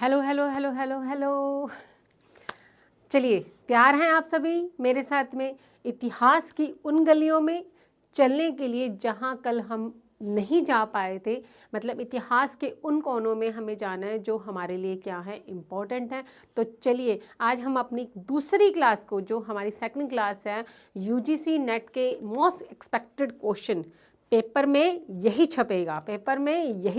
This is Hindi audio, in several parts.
Hello hello hello hello hello. चलिए, तैयार हैं आप सभी मेरे साथ में इतिहास की उन गलियों में चलने के लिए जहां कल हम नहीं जा पाए थे। मतलब इतिहास के उन कोनों में हमें जाना है जो हमारे लिए क्या है, इम्पोर्टेंट है। तो चलिए, आज हम अपनी दूसरी क्लास को, जो हमारी सेकंड क्लास है, यूजीसी नेट के मोस्ट एक्सपेक्टेड क्वेश्चन, पेपर में यही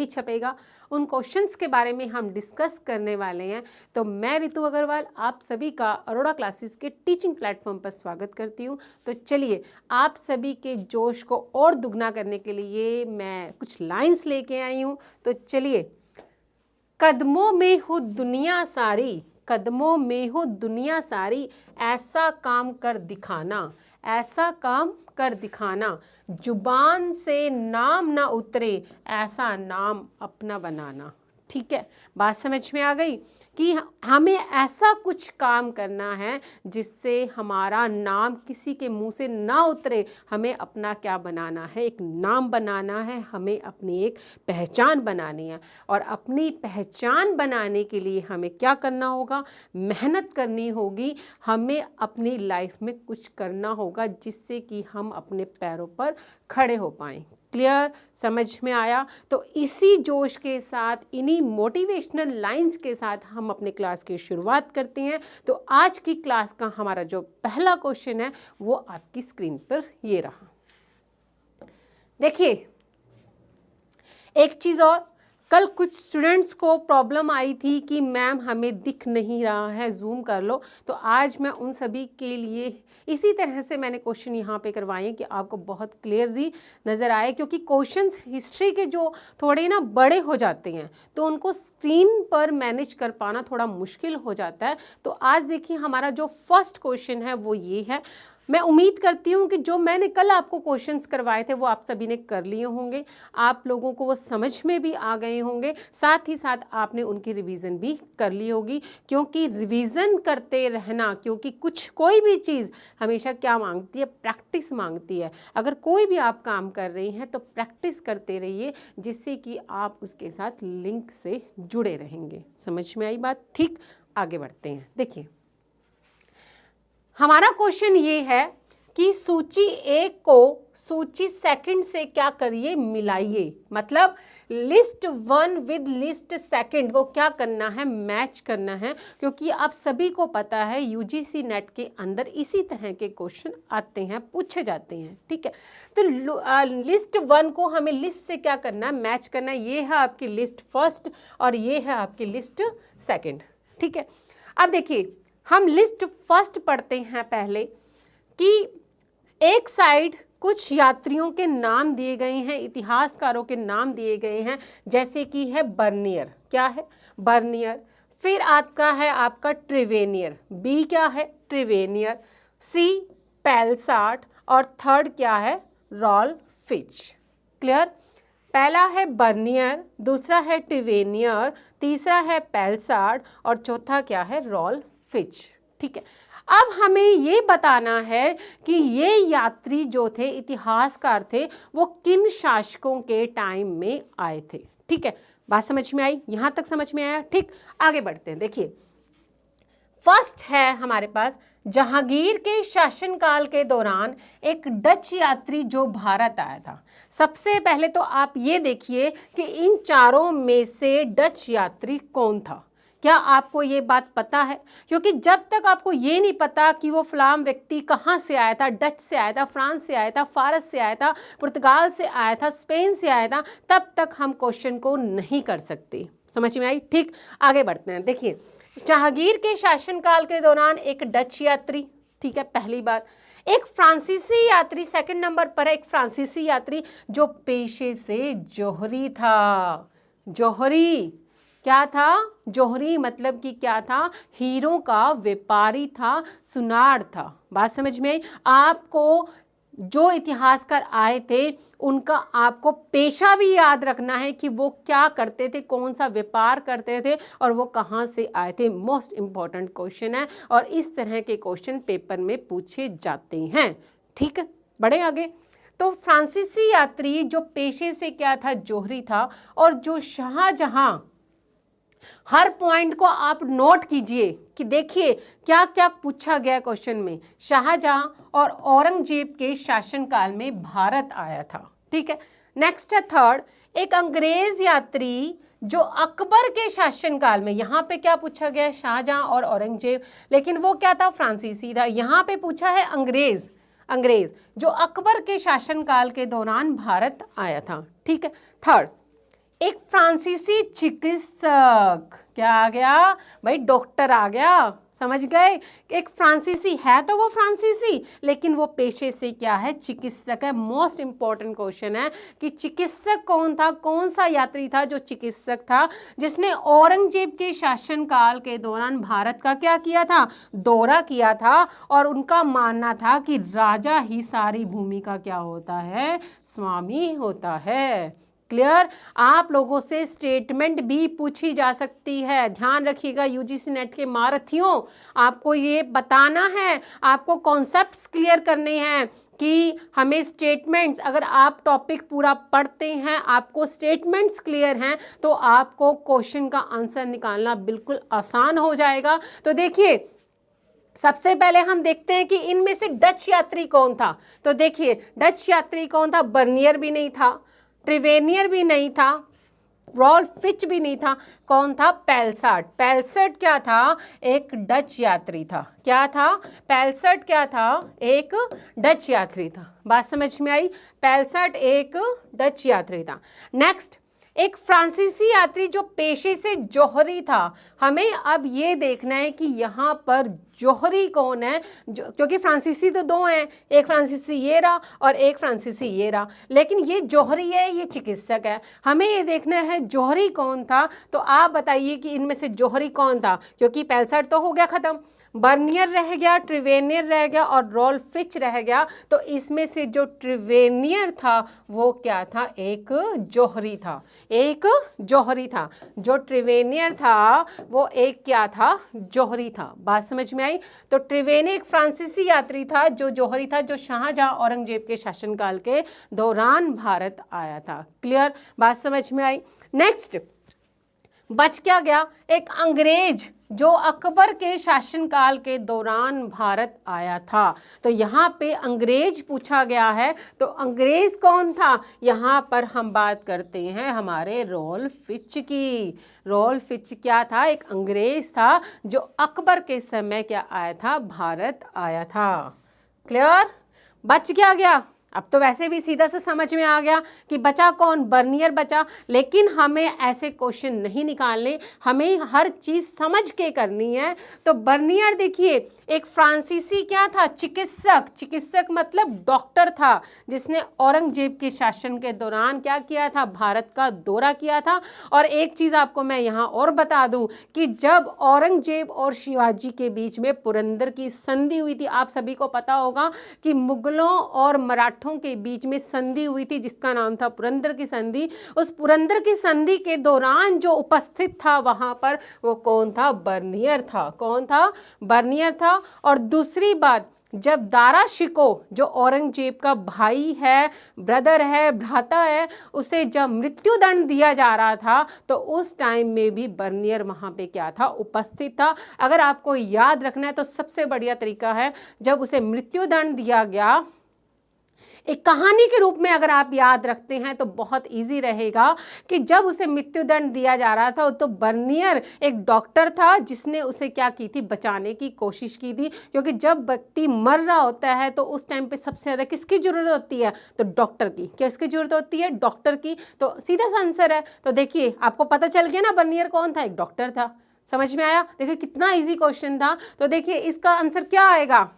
छपेगा, उन क्वेश्चंस के बारे में हम डिस्कस करने वाले हैं। तो मैं रितु अग्रवाल आप सभी का अरोड़ा क्लासेस के टीचिंग प्लेटफॉर्म पर स्वागत करती हूँ। तो चलिए, आप सभी के जोश को और दुगना करने के लिए मैं कुछ लाइंस लेके आई हूँ। तो चलिए, कदमों में हो दुनिया सारी, कदमों में हो दुनिया सारी, ऐसा काम कर दिखाना, ऐसा काम कर दिखाना, जुबान से नाम ना उतरे, ऐसा नाम अपना बनाना। ठीक है, बात समझ में आ गई कि हमें ऐसा कुछ काम करना है जिससे हमारा नाम किसी के मुंह से ना उतरे। हमें अपना क्या बनाना है, एक नाम बनाना है, हमें अपनी एक पहचान बनानी है। और अपनी पहचान बनाने के लिए हमें क्या करना होगा, मेहनत करनी होगी। हमें अपनी लाइफ में कुछ करना होगा जिससे कि हम अपने पैरों पर खड़े हो पाएं। क्लियर, समझ में आया? तो इसी जोश के साथ, इन्हीं मोटिवेशनल लाइंस के साथ हम अपने क्लास की शुरुआत करते हैं। तो आज की क्लास का हमारा जो पहला क्वेश्चन है वो आपकी स्क्रीन पर ये रहा। देखिए, एक चीज़ और, कल कुछ स्टूडेंट्स को प्रॉब्लम आई थी कि मैम हमें दिख नहीं रहा है, जूम कर लो। तो आज मैं उन सभी के लिए इसी तरह से मैंने क्वेश्चन यहाँ पे करवाए कि आपको बहुत क्लियरली नज़र आए, क्योंकि क्वेश्चंस हिस्ट्री के जो थोड़े ना बड़े हो जाते हैं तो उनको स्क्रीन पर मैनेज कर पाना थोड़ा मुश्किल हो जाता है। तो आज देखिए, हमारा जो फर्स्ट क्वेश्चन है वो ये है। मैं उम्मीद करती हूँ कि जो मैंने कल आपको क्वेश्चंस करवाए थे वो आप सभी ने कर लिए होंगे, आप लोगों को वो समझ में भी आ गए होंगे, साथ ही साथ आपने उनकी रिवीजन भी कर ली होगी। क्योंकि रिवीजन करते रहना, क्योंकि कोई भी चीज़ हमेशा क्या मांगती है, प्रैक्टिस मांगती है। अगर कोई भी आप काम कर रही हैं तो प्रैक्टिस करते रहिए, जिससे कि आप उसके साथ लिंक से जुड़े रहेंगे। समझ में आई बात? ठीक, आगे बढ़ते हैं। देखिए, हमारा क्वेश्चन ये है कि सूची एक को सूची सेकंड से क्या करिए, मिलाइए। मतलब list one with list second को क्या करना है, मैच करना है। क्योंकि आप सभी को पता है यूजीसी नेट के अंदर इसी तरह के क्वेश्चन आते हैं, पूछे जाते हैं। ठीक है, तो लिस्ट वन को हमें लिस्ट से क्या करना है, मैच करना है। ये है आपकी लिस्ट फर्स्ट और ये है आपकी लिस्ट सेकंड। ठीक है, अब देखिए, हम लिस्ट फर्स्ट पढ़ते हैं पहले कि एक साइड कुछ यात्रियों के नाम दिए गए हैं, इतिहासकारों के नाम दिए गए हैं, जैसे कि है बर्नियर। क्या है? बर्नियर। फिर आता है आपका ट्रिवेनियर। बी क्या है? ट्रिवेनियर। सी पेलसाट। और थर्ड क्या है? Ralph Fitch. क्लियर? पहला है बर्नियर, दूसरा है ट्रिवेनियर, तीसरा है पेलसाट और चौथा क्या है? Ralph Fitch. ठीक है, अब हमें ये बताना है कि ये यात्री जो थे, इतिहासकार थे, वो किन शासकों के टाइम में आए थे। ठीक है, बात समझ में आई? यहां तक समझ में आया? ठीक, आगे बढ़ते हैं। देखिए, फर्स्ट है हमारे पास, जहांगीर के शासनकाल के दौरान एक डच यात्री जो भारत आया था। सबसे पहले तो आप ये देखिए कि इन चारों में से डच यात्री कौन था। क्या आपको ये बात पता है? क्योंकि जब तक आपको ये नहीं पता कि वो फलाम व्यक्ति कहाँ से आया था, डच से आया था, फ्रांस से आया था, फारस से आया था, पुर्तगाल से आया था, स्पेन से आया था, तब तक हम क्वेश्चन को नहीं कर सकते। समझ में आई? ठीक, आगे बढ़ते हैं। देखिए, जहांगीर के शासनकाल के दौरान एक डच यात्री, ठीक है, पहली बात। एक फ्रांसीसी यात्री, सेकंड नंबर पर है एक फ्रांसीसी यात्री जो पेशे से जौहरी था। जौहरी क्या था? जौहरी मतलब कि क्या था? हीरों का व्यापारी था, सुनार था। बात समझ में आई? आपको जो इतिहासकार आए थे उनका आपको पेशा भी याद रखना है कि वो क्या करते थे, कौन सा व्यापार करते थे और वो कहाँ से आए थे। मोस्ट इंपॉर्टेंट क्वेश्चन है और इस तरह के क्वेश्चन पेपर में पूछे जाते हैं। ठीक है, बढ़े आगे। तो फ्रांसीसी यात्री जो पेशे से क्या था? जौहरी था। और जो शाहजहां हर पॉइंट को आप नोट कीजिए कि देखिए क्या क्या पूछा गया क्वेश्चन में। शाहजहां और औरंगजेब के शासनकाल में भारत आया था। ठीक है, नेक्स्ट है थर्ड, एक अंग्रेज यात्री जो अकबर के शासनकाल में, यहाँ पे क्या पूछा गया है, शाहजहां और औरंगजेब, लेकिन वो क्या था, फ्रांसीसी था। यहाँ पे पूछा है अंग्रेज, अंग्रेज जो अकबर के शासनकाल के दौरान भारत आया था। ठीक है, थर्ड, एक फ्रांसीसी चिकित्सक, क्या आ गया भाई, डॉक्टर आ गया, समझ गए। एक फ्रांसीसी है तो वो फ्रांसीसी, लेकिन वो पेशे से क्या है, चिकित्सक है। मोस्ट इंपॉर्टेंट क्वेश्चन है कि चिकित्सक कौन था, कौन सा यात्री था जो चिकित्सक था, जिसने औरंगजेब के शासनकाल के दौरान भारत का क्या किया था, दौरा किया था, और उनका मानना था कि राजा ही सारी भूमि का क्या होता है, स्वामी होता है। क्लियर। आप लोगों से स्टेटमेंट भी पूछी जा सकती है, ध्यान रखिएगा यूजीसी नेट के महारथियों, आपको ये बताना है, आपको कॉन्सेप्ट्स क्लियर करने हैं कि हमें स्टेटमेंट्स, अगर आप टॉपिक पूरा पढ़ते हैं, आपको स्टेटमेंट्स क्लियर हैं, तो आपको क्वेश्चन का आंसर निकालना बिल्कुल आसान हो जाएगा। तो देखिए सबसे पहले हम देखते हैं कि इनमें से डच यात्री कौन था। तो देखिए डच यात्री कौन था, बर्नियर भी नहीं था, ट्रिवेनियर भी नहीं था, रॉल्फ फिच भी नहीं था, कौन था, पेल्सर्ट। पेल्सर्ट क्या था, एक डच यात्री था। क्या था, पेल्सर्ट क्या था, एक डच यात्री था। बात समझ में आई, पेल्सर्ट एक डच यात्री था। नेक्स्ट, एक फ्रांसीसी यात्री जो पेशे से जौहरी था। हमें अब ये देखना है कि यहाँ पर जौहरी कौन है, क्योंकि फ्रांसीसी तो दो हैं, एक फ्रांसीसी ये रहा और एक फ्रांसीसी ये रहा, लेकिन ये जौहरी है, ये चिकित्सक है। हमें ये देखना है जौहरी कौन था। तो आप बताइए कि इनमें से जौहरी कौन था, क्योंकि पेल्सर्ट तो हो गया खत्म, बर्नियर रह गया, ट्रिवेनियर रह गया और रॉल्फ फिच रह गया। तो इसमें से जो ट्रिवेनियर था वो क्या था, एक जौहरी था, एक जौहरी था। जो ट्रिवेनियर था वो एक क्या था, जौहरी था। बात समझ में आई। तो ट्रिवेनियर एक फ्रांसीसी यात्री था जो जौहरी था, जो शाहजहां औरंगजेब के शासनकाल के दौरान भारत आया था। क्लियर, बात समझ में आई। नेक्स्ट बच क्या गया, एक अंग्रेज जो अकबर के शासनकाल के दौरान भारत आया था। तो यहाँ पे अंग्रेज पूछा गया है, तो अंग्रेज कौन था, यहाँ पर हम बात करते हैं हमारे रॉल्फ फिच की। रॉल्फ फिच क्या था, एक अंग्रेज था जो अकबर के समय क्या आया था, भारत आया था। क्लियर, बच क्या गया। अब तो वैसे भी सीधा से समझ में आ गया कि बचा कौन, बर्नियर बचा। लेकिन हमें ऐसे क्वेश्चन नहीं निकालने, हमें हर चीज़ समझ के करनी है। तो बर्नियर देखिए एक फ्रांसीसी क्या था, चिकित्सक। चिकित्सक मतलब डॉक्टर था, जिसने औरंगजेब के शासन के दौरान क्या किया था, भारत का दौरा किया था। और एक चीज़ आपको मैं यहाँ और बता दूँ कि जब औरंगजेब और शिवाजी के बीच में पुरंदर की संधि हुई थी, आप सभी को पता होगा कि मुगलों और मराठों के बीच में संधि हुई थी जिसका नाम था पुरंदर की संधि। उस पुरंदर की संधि के दौरान जो उपस्थित था वहां पर वो कौन था, बर्नियर था। कौन था, बर्नियर था। और दूसरी बात, जब दारा शिको जो औरंगजेब का भाई है, ब्रदर है, भ्राता है, उसे जब मृत्यु दंड दिया जा रहा था तो उस टाइम में भी बर्नियर वहाँ पे क्या था, उपस्थित था। अगर आपको याद रखना है तो सबसे बढ़िया तरीका है, जब उसे मृत्यु दंड दिया गया, एक कहानी के रूप में अगर आप याद रखते हैं तो बहुत इजी रहेगा कि जब उसे मृत्युदंड दिया जा रहा था तो बर्नियर एक डॉक्टर था जिसने उसे क्या की थी, बचाने की कोशिश की थी। क्योंकि जब व्यक्ति मर रहा होता है तो उस टाइम पे सबसे ज़्यादा किसकी ज़रूरत होती है, तो डॉक्टर की। किसकी ज़रूरत होती है, डॉक्टर की। तो सीधा सा आंसर है। तो देखिए आपको पता चल गया ना बर्नियर कौन था, एक डॉक्टर था। समझ में आया, देखिए कितना ईजी क्वेश्चन था। तो देखिए इसका आंसर क्या आएगा,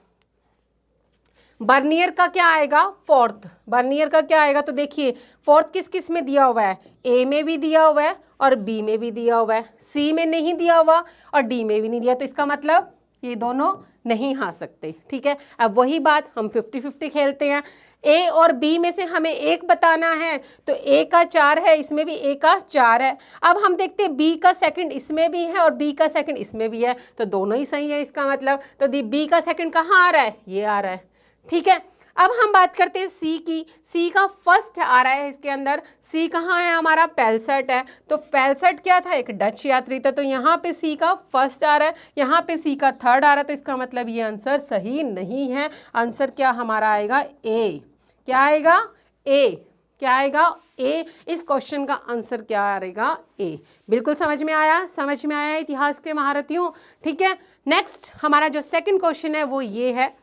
बर्नियर का क्या आएगा, फोर्थ। बर्नियर का क्या आएगा, तो देखिए फोर्थ किस किस में दिया हुआ है, ए में भी दिया हुआ है और बी में भी दिया हुआ है, सी में नहीं दिया हुआ और डी में भी नहीं दिया। तो इसका मतलब ये दोनों नहीं आ सकते। ठीक है, अब वही बात हम 50-50 खेलते हैं। ए और बी में से हमें एक बताना है, तो ए का 4 है, इसमें भी ए का 4 है। अब हम देखते हैं बी का सेकंड इसमें भी है और बी का सेकंड इसमें भी है, तो दोनों ही सही है इसका मतलब। तो बी का सेकंड कहाँ आ रहा है, ये आ रहा है। ठीक है, अब हम बात करते हैं सी की। सी का फर्स्ट आ रहा है इसके अंदर। सी कहाँ है हमारा? पेलसट है। तो पेलसट क्या था? एक डच यात्री था। तो यहाँ पे सी का फर्स्ट आ रहा है, यहाँ पे सी का थर्ड आ रहा है। तो इसका मतलब ये आंसर सही नहीं है। आंसर क्या हमारा आएगा? ए। क्या आएगा? ए। क्या आएगा? ए। इस क्वेश्चन का आंसर क्या आएगा? ए। बिल्कुल समझ में आया? समझ में आया इतिहास के महारथियों? ठीक है। नेक्स्ट हमारा जो सेकंड क्वेश्चन है वो ये है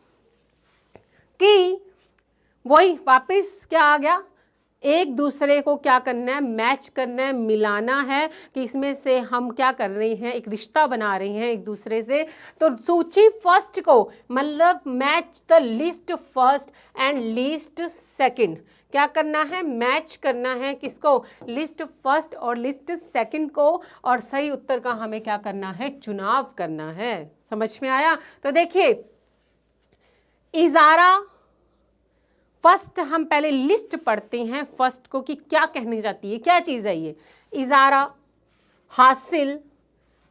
कि वही वापस क्या आ गया? एक दूसरे को क्या करना है? मैच करना है, मिलाना है कि इसमें से हम क्या कर रहे हैं? एक रिश्ता बना रहे हैं एक दूसरे से। तो सूची फर्स्ट को मतलब match the list first and list second. क्या करना है? मैच करना है किसको? लिस्ट फर्स्ट और लिस्ट सेकंड को। और सही उत्तर का हमें क्या करना है? चुनाव करना है। समझ में आया? तो देखिए इजारा, फर्स्ट हम पहले लिस्ट पढ़ते हैं फर्स्ट को कि क्या कहने जाती है, क्या चीज़ है ये। इजारा, हासिल,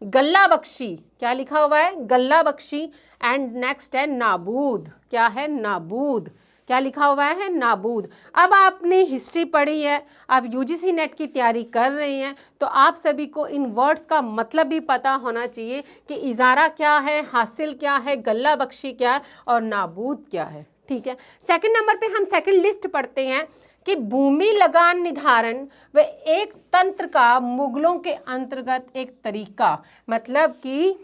गल्ला बख्शी, क्या लिखा हुआ है? गल्ला बख्शी। एंड नेक्स्ट है नाबूद। क्या है? नाबूद। क्या लिखा हुआ है? नाबूद। अब आपने हिस्ट्री पढ़ी है, आप यूजीसी नेट की तैयारी कर रहे हैं, तो आप सभी को इन वर्ड्स का मतलब भी पता होना चाहिए कि इजारा क्या है, हासिल क्या है, गल्ला बख्शी क्या है और नाबूद क्या है। ठीक है। सेकंड नंबर पे हम सेकंड लिस्ट पढ़ते हैं कि भूमि लगान निर्धारण व एक तंत्र का मुगलों के अंतर्गत एक तरीका, मतलब कि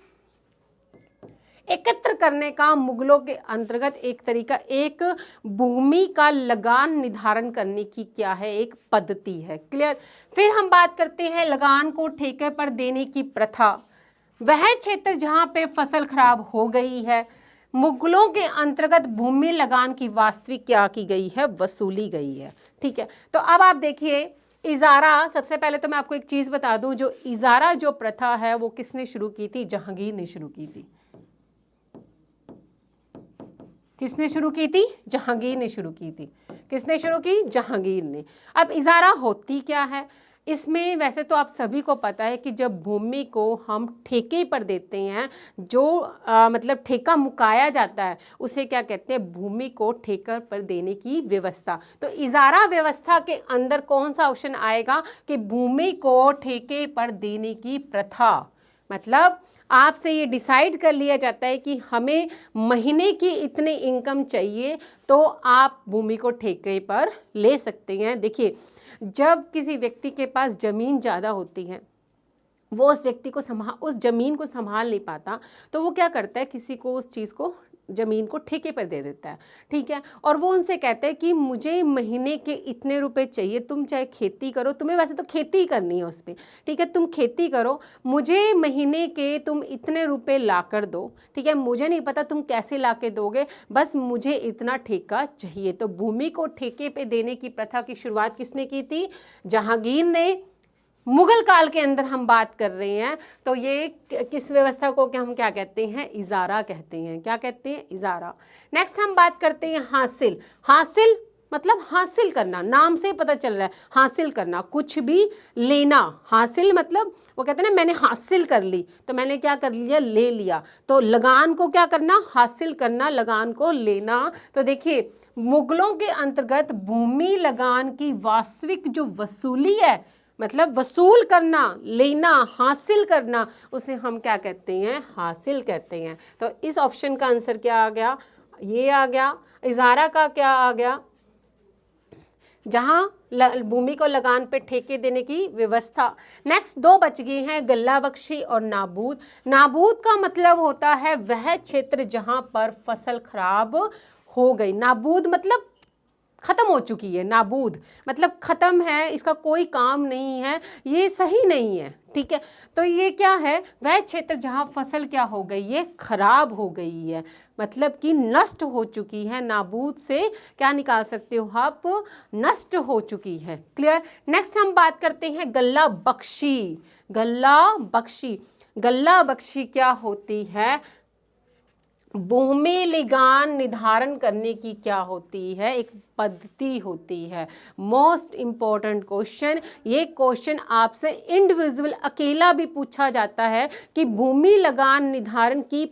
एकत्र करने का मुगलों के अंतर्गत एक तरीका, एक भूमि का लगान निर्धारण करने की क्या है? एक पद्धति है। क्लियर। फिर हम बात करते हैं लगान को ठेके पर देने की प्रथा। वह क्षेत्र जहां पे फसल खराब हो गई है, मुगलों के अंतर्गत भूमि लगान की वास्तविक क्या की गई है? वसूली गई है। ठीक है। तो अब आप देखिए इजारा, सबसे पहले तो मैं आपको एक चीज बता दूं, जो इजारा जो प्रथा है वो किसने शुरू की थी? जहांगीर ने शुरू की थी। किसने शुरू की थी? जहांगीर ने शुरू की थी। किसने शुरू की? जहांगीर ने। अब इजारा होती क्या है? इसमें वैसे तो आप सभी को पता है कि जब भूमि को हम ठेके पर देते हैं, जो मतलब ठेका मुकाया जाता है, उसे क्या कहते हैं? भूमि को ठेके पर देने की व्यवस्था। तो इजारा व्यवस्था के अंदर कौन सा ऑप्शन आएगा कि भूमि को ठेके पर देने की प्रथा। मतलब आपसे ये डिसाइड कर लिया जाता है कि हमें महीने की इतने इनकम चाहिए, तो आप भूमि को ठेके पर ले सकते हैं। देखिए जब किसी व्यक्ति के पास ज़मीन ज़्यादा होती है, वो उस व्यक्ति को उस ज़मीन को संभाल नहीं पाता, तो वो क्या करता है? किसी को उस चीज़ को, ज़मीन को ठेके पर दे देता है। ठीक है। और वो उनसे कहता है कि मुझे महीने के इतने रुपए चाहिए, तुम चाहे खेती करो, तुम्हें वैसे तो खेती ही करनी है उस पर, ठीक है, तुम खेती करो, मुझे महीने के तुम इतने रुपए ला कर दो। ठीक है। मुझे नहीं पता तुम कैसे ला के दोगे, बस मुझे इतना ठेका चाहिए। तो भूमि को ठेके पे देने की प्रथा की शुरुआत किसने की थी? जहांगीर ने। मुगल काल के अंदर हम बात कर रहे हैं, तो ये किस व्यवस्था को हम क्या कहते हैं? इजारा कहते हैं। क्या कहते हैं? इजारा। नेक्स्ट हम बात करते हैं हासिल। हासिल मतलब हासिल करना, नाम से पता चल रहा है हासिल करना, कुछ भी लेना। हासिल मतलब वो कहते हैं ना, मैंने हासिल कर ली, तो मैंने क्या कर लिया? ले लिया। तो लगान को क्या करना? हासिल करना, लगान को लेना। तो देखिए मुगलों के अंतर्गत भूमि लगान की वास्तविक जो वसूली है, मतलब वसूल करना, लेना, हासिल करना, उसे हम क्या कहते हैं? हासिल कहते हैं। तो इस ऑप्शन का आंसर क्या आ गया? ये आ गया। इजारा का क्या आ गया? जहां भूमि को लगान पे ठेके देने की व्यवस्था। नेक्स्ट दो बच गए हैं, गल्ला बख्शी और नाबूद। नाबूद का मतलब होता है वह क्षेत्र जहां पर फसल खराब हो गई। नाबूद मतलब खत्म हो चुकी है। नाबूद मतलब खत्म है, इसका कोई काम नहीं है, ये सही नहीं है। ठीक है। तो ये क्या है? वह क्षेत्र जहां फसल क्या हो गई? ये खराब हो गई है, मतलब कि नष्ट हो चुकी है। नाबूद से क्या निकाल सकते हो आप? नष्ट हो चुकी है। क्लियर। नेक्स्ट हम बात करते हैं गल्ला बख्शी। गल्ला बख्शी। गल्ला बख्शी क्या होती है? भूमि लगान निर्धारण करने की क्या होती है, एक पद्धति होती है। मोस्ट इंपॉर्टेंट क्वेश्चन, ये क्वेश्चन आपसे इंडिविजुअल अकेला भी पूछा जाता है कि भूमि लगान निर्धारण की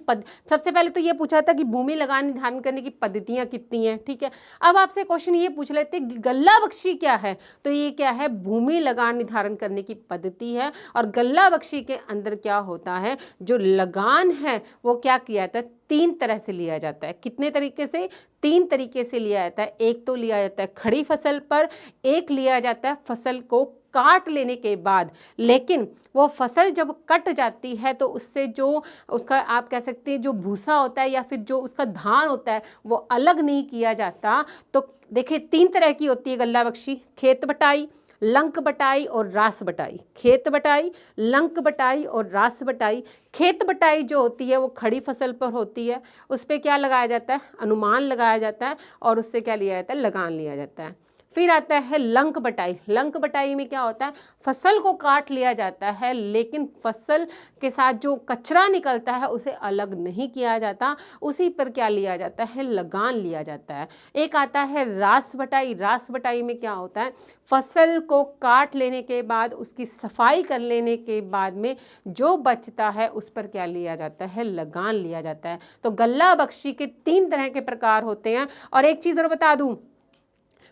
सबसे पहले तो ये पूछा था कि भूमि लगान निर्धारण करने की पद्धतियां कितनी हैं, ठीक है। अब आपसे क्वेश्चन ये पूछ लेते हैं गल्ला बख्शी क्या है, तो ये क्या है, भूमि लगान निर्धारण करने की पद्धति है। और गल्ला बख्शी के अंदर क्या होता है, जो लगान है वो क्या किया जाता है, 3 तरह से लिया जाता है। कितने तरीके से, 3 तरीके से लिया जाता है। एक तो लिया जाता है खड़ी फसल पर, एक लिया जाता है फसल को काट लेने के बाद। लेकिन वो फसल जब कट जाती है तो उससे जो उसका आप कह सकते हैं जो भूसा होता है या फिर जो उसका धान होता है वो अलग नहीं किया जाता। तो देखिए 3 तरह की होती है गल्ला बख्शी, खेत बटाई, लंक बटाई और रास बटाई। खेत बटाई, लंक बटाई और रास बटाई। खेत बटाई जो होती है वो खड़ी फसल पर होती है, उस पर क्या लगाया जाता है, अनुमान लगाया जाता है और उससे क्या लिया जाता है, लगान लिया जाता है। फिर आता है लंक बटाई। लंक बटाई में क्या होता है, फसल को काट लिया जाता है लेकिन फसल के साथ जो कचरा निकलता है उसे अलग नहीं किया जाता, उसी पर क्या लिया जाता है, लगान लिया जाता है। एक आता है रास बटाई। रास बटाई में क्या होता है, फसल को काट लेने के बाद उसकी सफाई कर लेने के बाद में जो बचता है उस पर क्या लिया जाता है, लगान लिया जाता है। तो गल्ला बख्शी के 3 तरह के प्रकार होते हैं। और एक चीज़ और बता दूं,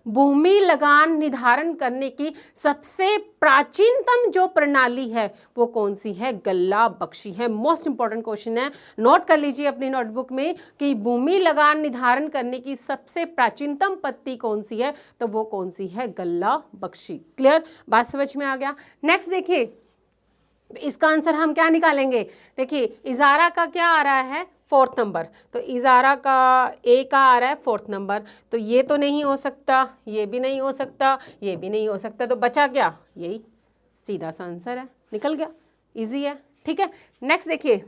भूमि लगान निर्धारण करने की सबसे प्राचीनतम जो प्रणाली है वो कौन सी है, गल्ला बख्शी है। मोस्ट इंपॉर्टेंट क्वेश्चन है, नोट कर लीजिए अपनी नोटबुक में कि भूमि लगान निर्धारण करने की सबसे प्राचीनतम पद्धति कौन सी है, तो वो कौन सी है, गल्ला बख्शी। क्लियर, बात समझ में आ गया। नेक्स्ट देखिए, इसका आंसर हम क्या निकालेंगे, देखिए इजारा का क्या आ रहा है, 4th नंबर, तो इजारा का ए का आ रहा है 4th नंबर। तो ये तो नहीं हो सकता, ये भी नहीं हो सकता, ये भी नहीं हो सकता, तो बचा क्या, यही सीधा सा आंसर है, निकल गया, इजी है, ठीक है। नेक्स्ट देखिए,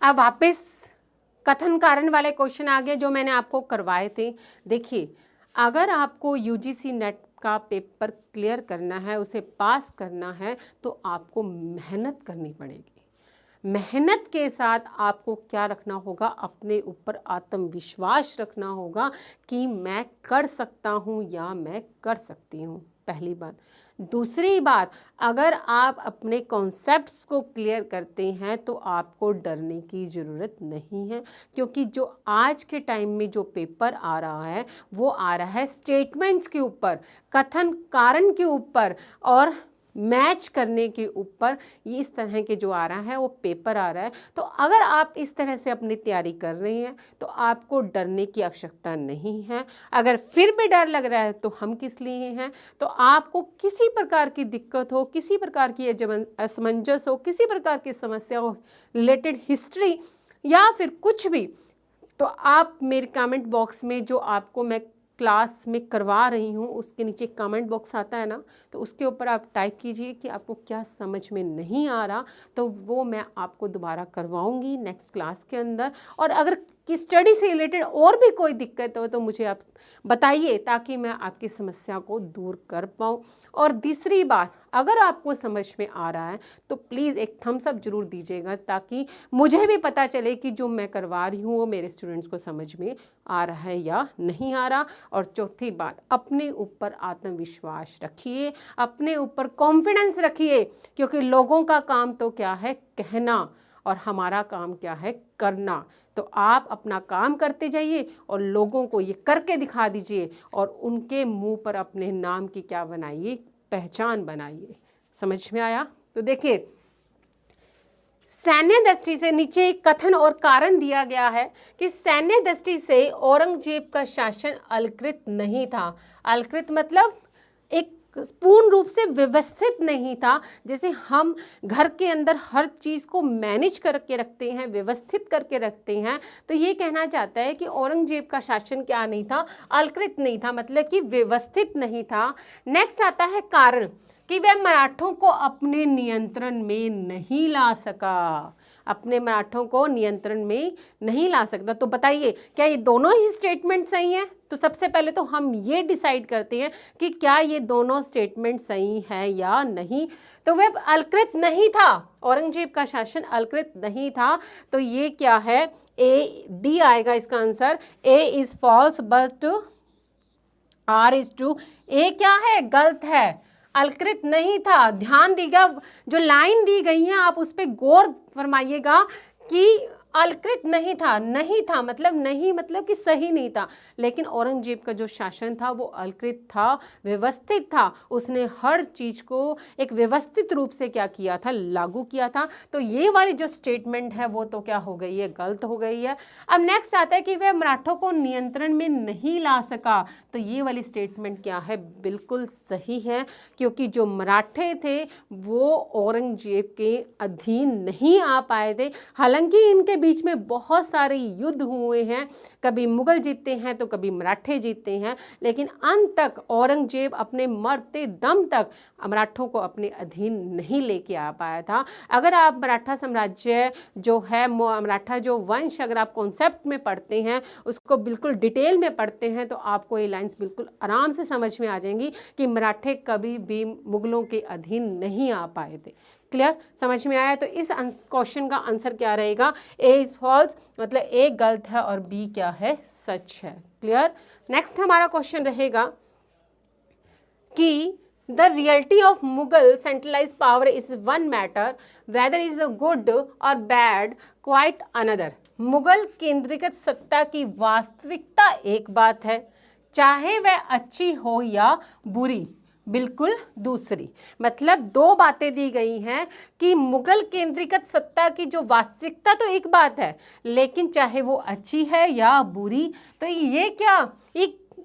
अब वापस कथन कारण वाले क्वेश्चन आ गए जो मैंने आपको करवाए थे। देखिए, अगर आपको यूजीसी नेट का पेपर क्लियर करना है, उसे पास करना है, तो आपको मेहनत करनी पड़ेगी। मेहनत के साथ आपको क्या रखना होगा, अपने ऊपर आत्मविश्वास रखना होगा कि मैं कर सकता हूँ या मैं कर सकती हूँ, पहली बात। दूसरी बात, अगर आप अपने कॉन्सेप्ट्स को क्लियर करते हैं तो आपको डरने की ज़रूरत नहीं है, क्योंकि जो आज के टाइम में जो पेपर आ रहा है वो आ रहा है स्टेटमेंट्स के ऊपर, कथन कारण के ऊपर और मैच करने के ऊपर। ये इस तरह के जो आ रहा है वो पेपर आ रहा है। तो अगर आप इस तरह से अपनी तैयारी कर रहे हैं तो आपको डरने की आवश्यकता नहीं है। अगर फिर भी डर लग रहा है तो हम किस लिए हैं, तो आपको किसी प्रकार की दिक्कत हो, किसी प्रकार की असमंजस हो, किसी प्रकार की समस्या हो, रिलेटेड हिस्ट्री या फिर कुछ भी, तो आप मेरे कमेंट बॉक्स में जो आपको मैं क्लास में करवा रही हूँ उसके नीचे कमेंट बॉक्स आता है ना, तो उसके ऊपर आप टाइप कीजिए कि आपको क्या समझ में नहीं आ रहा, तो वो मैं आपको दोबारा करवाऊँगी नेक्स्ट क्लास के अंदर। और अगर कि स्टडी से रिलेटेड और भी कोई दिक्कत हो तो मुझे आप बताइए ताकि मैं आपकी समस्या को दूर कर पाऊँ। और तीसरी बात, अगर आपको समझ में आ रहा है तो प्लीज़ एक थम्स अप जरूर दीजिएगा ताकि मुझे भी पता चले कि जो मैं करवा रही हूँ वो मेरे स्टूडेंट्स को समझ में आ रहा है या नहीं आ रहा। और चौथी बात, अपने ऊपर आत्मविश्वास रखिए, अपने ऊपर कॉन्फिडेंस रखिए, क्योंकि लोगों का काम तो क्या है, कहना, और हमारा काम क्या है, करना। तो आप अपना काम करते जाइए और लोगों को ये करके दिखा दीजिए और उनके मुंह पर अपने नाम की क्या बनाइए, पहचान बनाइए। समझ में आया? तो देखिए, सैन्य दृष्टि से नीचे एक कथन और कारण दिया गया है कि सैन्य दृष्टि से औरंगजेब का शासन अलकृत नहीं था। अलकृत मतलब एक पूर्ण रूप से व्यवस्थित नहीं था। जैसे हम घर के अंदर हर चीज़ को मैनेज करके रखते हैं, व्यवस्थित करके रखते हैं, तो ये कहना चाहता है कि औरंगजेब का शासन क्या नहीं था, अलकृत नहीं था, मतलब कि व्यवस्थित नहीं था। नेक्स्ट आता है कारण, कि वह मराठों को अपने नियंत्रण में नहीं ला सका। अपने मराठों को नियंत्रण में नहीं ला सकता। तो बताइए क्या ये दोनों ही स्टेटमेंट सही हैं? तो सबसे पहले तो हम ये डिसाइड करते हैं कि क्या ये दोनों स्टेटमेंट सही है या नहीं। तो वह अलकृत नहीं था, औरंगजेब का शासन अलकृत नहीं था। तो ये क्या है, ए डी आएगा इसका आंसर। A is false but R is true. A क्या है, गलत है, अलकृत नहीं था। ध्यान दीजिएगा, जो लाइन दी गई है आप उस पर गौर फरमाइएगा कि अलकृत नहीं था, नहीं था मतलब नहीं मतलब कि सही नहीं था। लेकिन औरंगजेब का जो शासन था वो अलकृत था, व्यवस्थित था। उसने हर चीज को एक व्यवस्थित रूप से क्या किया था, लागू किया था। तो ये वाली जो स्टेटमेंट है वो तो क्या हो गई है, गलत हो गई है। अब नेक्स्ट आता है कि वह मराठों को नियंत्रण में नहीं ला सका। तो ये वाली स्टेटमेंट क्या है, बिल्कुल सही है, क्योंकि जो मराठे थे वो औरंगजेब के अधीन नहीं आ पाए थे। हालांकि इनके बीच में बहुत सारे युद्ध हुए हैं, कभी मुगल जीतते हैं तो कभी मराठे जीतते हैं, लेकिन अंत तक औरंगजेब अपने मरते दम तक मराठों को अपने अधीन नहीं लेके आ पाया था। अगर आप मराठा साम्राज्य जो है, मराठा जो वंश अगर आप कॉन्सेप्ट में पढ़ते हैं, उसको बिल्कुल डिटेल में पढ़ते हैं, तो आपको ये लाइंस बिल्कुल आराम से समझ में आ जाएंगी कि मराठे कभी भी मुगलों के अधीन नहीं आ पाए थे। क्लियर, समझ में आया? तो इस क्वेश्चन का आंसर क्या रहेगा, ए इज फॉल्स, मतलब ए गलत है और बी क्या है, सच है। क्लियर। नेक्स्ट हमारा क्वेश्चन रहेगा कि the reality of Mughal centralise power is one matter, whether is the good और बैड क्वाइट अनदर। मुगल केंद्रीकृत सत्ता की वास्तविकता एक बात है, चाहे वह अच्छी हो या बुरी बिल्कुल दूसरी। मतलब दो बातें दी गई हैं कि मुगल केंद्रीकृत सत्ता की जो वास्तविकता तो एक बात है, लेकिन चाहे वो अच्छी है या बुरी। तो ये क्या,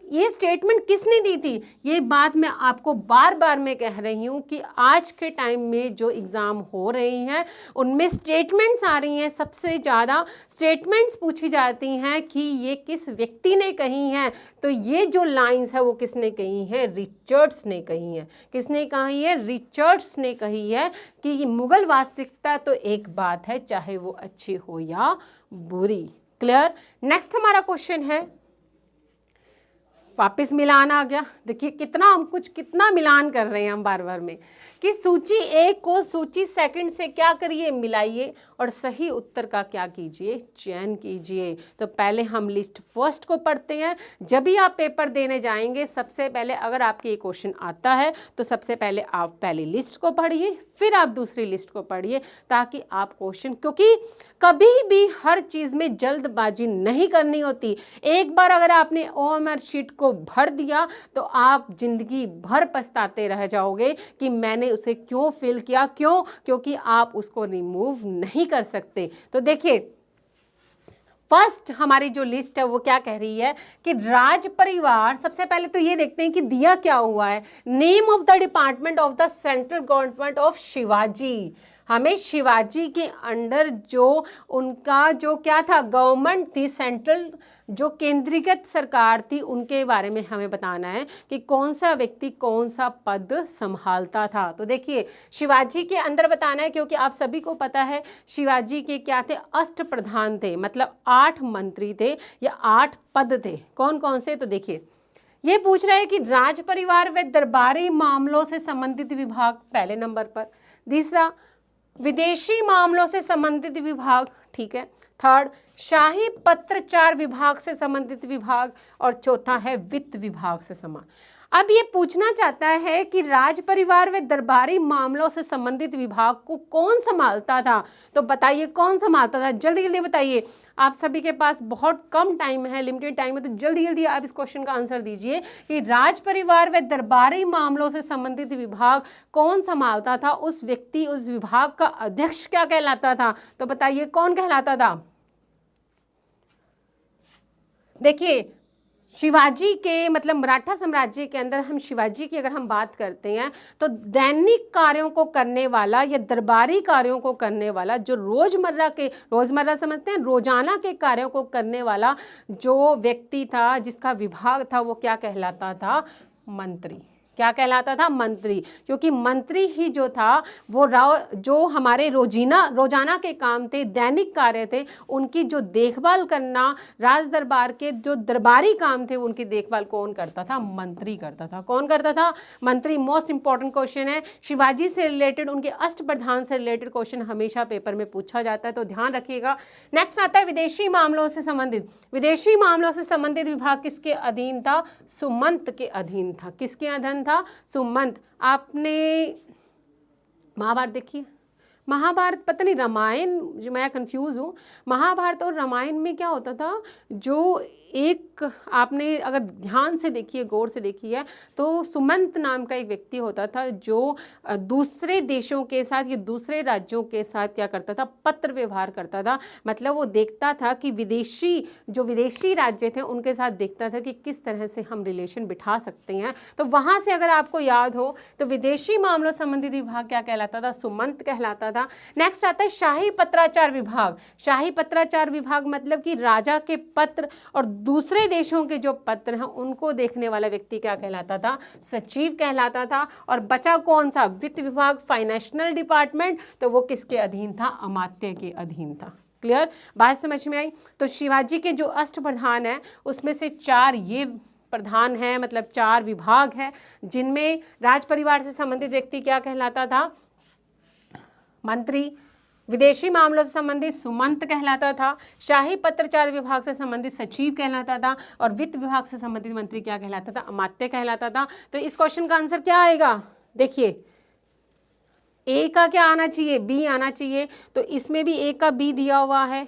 ये स्टेटमेंट किसने दी थी? ये बात मैं आपको बार बार मैं कह रही हूँ कि आज के टाइम में जो एग्ज़ाम हो रही हैं उनमें स्टेटमेंट्स आ रही हैं, सबसे ज़्यादा स्टेटमेंट्स पूछी जाती हैं कि ये किस व्यक्ति ने कही हैं। तो ये जो लाइंस है वो किसने कही है, रिचर्ड्स ने कही है। किसने कही है, रिचर्ड्स ने कही है कि मुगल वास्तविकता तो एक बात है, चाहे वो अच्छी हो या बुरी। क्लियर। नेक्स्ट हमारा क्वेश्चन है, वापस मिलान आ गया। देखिए कितना हम कितना मिलान कर रहे हैं हम बार बार में, कि सूची एक को सूची सेकंड से क्या करिए, मिलाइए और सही उत्तर का क्या कीजिए, चयन कीजिए। तो पहले हम लिस्ट फर्स्ट को पढ़ते हैं। जब भी आप पेपर देने जाएंगे, सबसे पहले अगर आपके ये क्वेश्चन आता है तो सबसे पहले आप पहली लिस्ट को पढ़िए, फिर आप दूसरी लिस्ट को पढ़िए, ताकि आप क्वेश्चन, क्योंकि कभी भी हर चीज़ में जल्दबाजी नहीं करनी होती। एक बार अगर आपने ओएमआर शीट को भर दिया तो आप जिंदगी भर पछताते रह जाओगे कि मैंने उसे क्यों फिल किया। क्यों? क्योंकि आप उसको रिमूव नहीं कर सकते। तो देखिए फर्स्ट हमारी जो लिस्ट है वो क्या कह रही है कि राज परिवार, सबसे पहले तो ये देखते हैं कि दिया क्या हुआ है, name of the department of the central government of Shivaji. हमें शिवाजी के अंडर जो उनका जो क्या था, गवर्नमेंट थी, सेंट्रल जो केंद्रीकृत सरकार थी, उनके बारे में हमें बताना है कि कौन सा व्यक्ति कौन सा पद संभालता था। तो देखिए शिवाजी के अंदर बताना है, क्योंकि आप सभी को पता है शिवाजी के क्या थे, अष्ट प्रधान थे, मतलब 8 मंत्री थे या 8 पद थे। कौन कौन से? तो देखिए ये पूछ रहा है कि राज परिवार व दरबारी मामलों से संबंधित विभाग पहले नंबर पर, दूसरा विदेशी मामलों से संबंधित विभाग, ठीक है, थर्ड शाही पत्रचार विभाग से संबंधित विभाग, और चौथा है वित्त विभाग से संबंधित। अब ये पूछना चाहता है कि राज परिवार व दरबारी मामलों से संबंधित विभाग को कौन संभालता था। तो बताइए कौन संभालता था, जल्दी जल्दी बताइए। आप सभी के पास बहुत कम टाइम है, लिमिटेड टाइम है, तो जल्दी जल्दी आप इस क्वेश्चन का आंसर दीजिए कि राज परिवार व दरबारी मामलों से संबंधित विभाग कौन संभालता था। उस व्यक्ति, उस विभाग का अध्यक्ष क्या कहलाता था? तो बताइए कौन कहलाता था। देखिए शिवाजी के, मतलब मराठा साम्राज्य के अंदर हम शिवाजी की अगर हम बात करते हैं तो दैनिक कार्यों को करने वाला या दरबारी कार्यों को करने वाला, जो रोजमर्रा समझते हैं, रोजाना के कार्यों को करने वाला जो व्यक्ति था, जिसका विभाग था, वो क्या कहलाता था, मंत्री। क्या कहलाता था? मंत्री। क्योंकि मंत्री ही जो था वो जो हमारे रोजाना के काम थे, दैनिक कार्य थे, उनकी जो देखभाल करना, राज दरबार के जो दरबारी काम थे उनकी देखभाल कौन करता था? मंत्री करता था। कौन करता था? मंत्री। मोस्ट इंपॉर्टेंट क्वेश्चन है। शिवाजी से रिलेटेड, उनके अष्टप्रधान से रिलेटेड क्वेश्चन हमेशा पेपर में पूछा जाता है, तो ध्यान रखिएगा। नेक्स्ट आता है विदेशी मामलों से संबंधित। विदेशी मामलों से संबंधित विभाग किसके अधीन था? सुमंत के अधीन था। किसके अधीन था? सुमंत। आपने महाभारत देखी है? महाभारत, पता नहीं रामायण, जो मैं कंफ्यूज हूँ। महाभारत और रामायण में क्या होता था, जो एक आपने अगर ध्यान से देखिए, गौर से देखी है, तो सुमंत नाम का एक व्यक्ति होता था जो दूसरे देशों के साथ या दूसरे राज्यों के साथ क्या करता था? पत्र व्यवहार करता था। मतलब वो देखता था कि विदेशी राज्य थे उनके साथ देखता था कि किस तरह से हम रिलेशन बिठा सकते हैं। तो वहाँ से अगर आपको याद हो तो विदेशी मामलों संबंधित विभाग क्या कहलाता था? सुमंत कहलाता था। नेक्स्ट आता है शाही पत्राचार विभाग। शाही पत्राचार विभाग मतलब कि राजा के पत्र और दूसरे देशों के जो पत्र हैं उनको देखने वाला व्यक्ति क्या कहलाता था? सचिव कहलाता था। और बचा कौन सा? वित्त विभाग, फाइनेंशियल डिपार्टमेंट, तो वो किसके अधीन था? अमात्य के अधीन था। क्लियर? बात समझ में आई? तो शिवाजी के जो अष्टप्रधान है उसमें से 4 ये प्रधान है, मतलब 4 विभाग है, जिनमें राज परिवार से संबंधित व्यक्ति क्या कहलाता था? मंत्री। विदेशी मामलों से संबंधित सुमंत कहलाता था। शाही पत्राचार विभाग से संबंधित सचिव कहलाता था। और वित्त विभाग से संबंधित मंत्री क्या कहलाता था? अमात्य कहलाता था। तो इस क्वेश्चन का आंसर क्या आएगा? देखिए, ए का क्या आना चाहिए? बी आना चाहिए। तो इसमें भी ए का बी दिया हुआ है,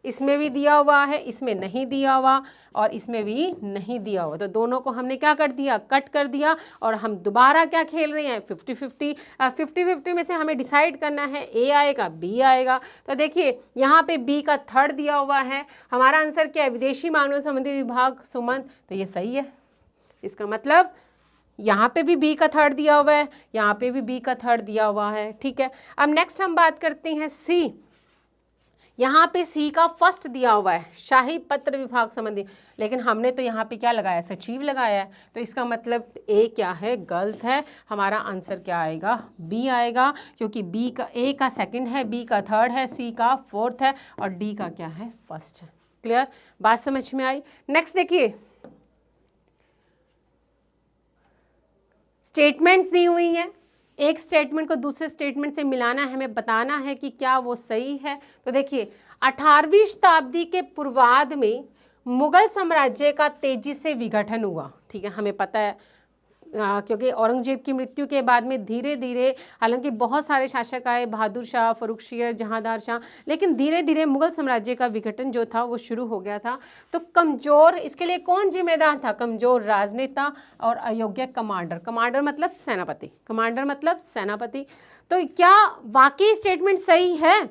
इसमें भी दिया हुआ है, इसमें नहीं दिया हुआ, और इसमें भी नहीं दिया हुआ। तो दोनों को हमने क्या कर दिया? कट कर दिया। और हम दोबारा क्या खेल रहे हैं? 50-50। 50-50 में से हमें डिसाइड करना है ए आएगा, बी आएगा। तो देखिए यहाँ पे बी का 3rd दिया हुआ है। हमारा आंसर क्या है? विदेशी मामलों से संबंधित विभाग सुमंत। तो ये सही है। इसका मतलब यहाँ पे भी बी का 3rd दिया हुआ है, यहाँ पे भी बी का 3rd दिया हुआ है। ठीक है, अब नेक्स्ट हम बात करते हैं सी। यहाँ पे सी का 1st दिया हुआ है, शाही पत्र विभाग संबंधी, लेकिन हमने तो यहाँ पे क्या लगाया? सचिव लगाया है। तो इसका मतलब ए क्या है? गलत है। हमारा आंसर क्या आएगा? बी आएगा, क्योंकि बी का ए का 2nd है, बी का 3rd है, सी का 4th है, और डी का क्या है? 1st है। क्लियर? बात समझ में आई? नेक्स्ट देखिए, स्टेटमेंट्स दी हुई हैं। एक स्टेटमेंट को दूसरे स्टेटमेंट से मिलाना है, हमें बताना है कि क्या वो सही है। तो देखिए, 18वीं शताब्दी के पूर्वार्ध में मुगल साम्राज्य का तेजी से विघटन हुआ। ठीक है, हमें पता है, क्योंकि औरंगजेब की मृत्यु के बाद में धीरे धीरे, हालांकि बहुत सारे शासक आए, बहादुर शाह, फर्रुखशियर, जहांदार शाह, लेकिन धीरे धीरे मुगल साम्राज्य का विघटन जो था वो शुरू हो गया था। तो कमजोर, इसके लिए कौन जिम्मेदार था? कमजोर राजनेता और अयोग्य कमांडर। कमांडर मतलब सेनापति, कमांडर मतलब सेनापति। तो क्या वाकई स्टेटमेंट सही है